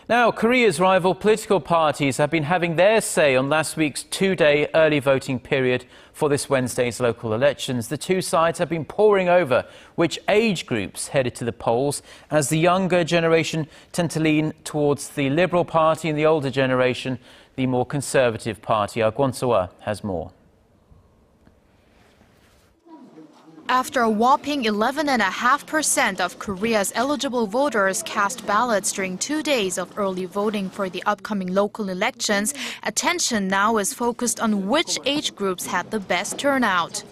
Now, Korea's rival political parties have been having their say on last week's two-day early voting period for this Wednesday's local elections. The two sides have been poring over which age groups headed to the polls, as the younger generation tend to lean towards the Liberal Party and the older generation, the more Conservative Party. Our Kwon Soa has more. After a whopping 11.5% of Korea's eligible voters cast ballots during 2 days of early voting for the upcoming local elections, attention now is focused on which age groups had the best turnout.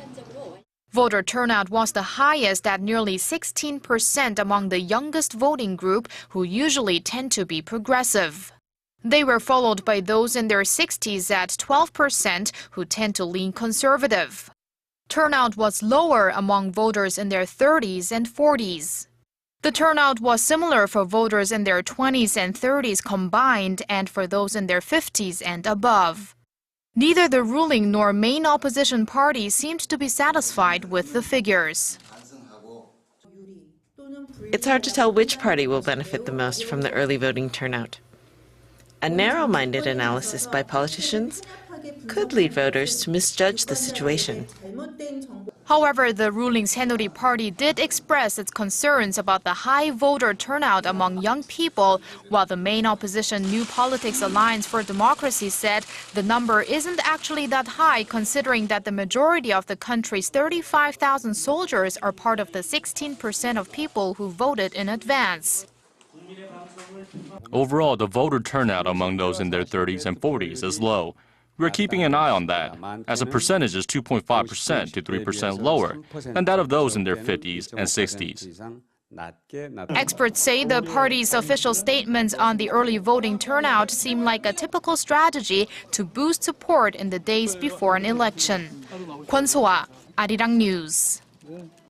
Voter turnout was the highest at nearly 16% among the youngest voting group, who usually tend to be progressive. They were followed by those in their 60s at 12%, who tend to lean conservative. Turnout was lower among voters in their 30s and 40s. The turnout was similar for voters in their 20s and 30s combined, and for those in their 50s and above. Neither the ruling nor main opposition party seemed to be satisfied with the figures. It's hard to tell which party will benefit the most from the early voting turnout. A narrow-minded analysis by politicians could lead voters to misjudge the situation. However, the ruling Saenuri party did express its concerns about the high voter turnout among young people, while the main opposition New Politics Alliance for Democracy said the number isn't actually that high, considering that the majority of the country's 35,000 soldiers are part of the 16% of people who voted in advance. Overall, the voter turnout among those in their 30s and 40s is low. We're keeping an eye on that, as a percentage is 2.5% to 3% lower than that of those in their 50s and 60s. Experts say the party's official statements on the early voting turnout seem like a typical strategy to boost support in the days before an election. Kwon Soa, Arirang News.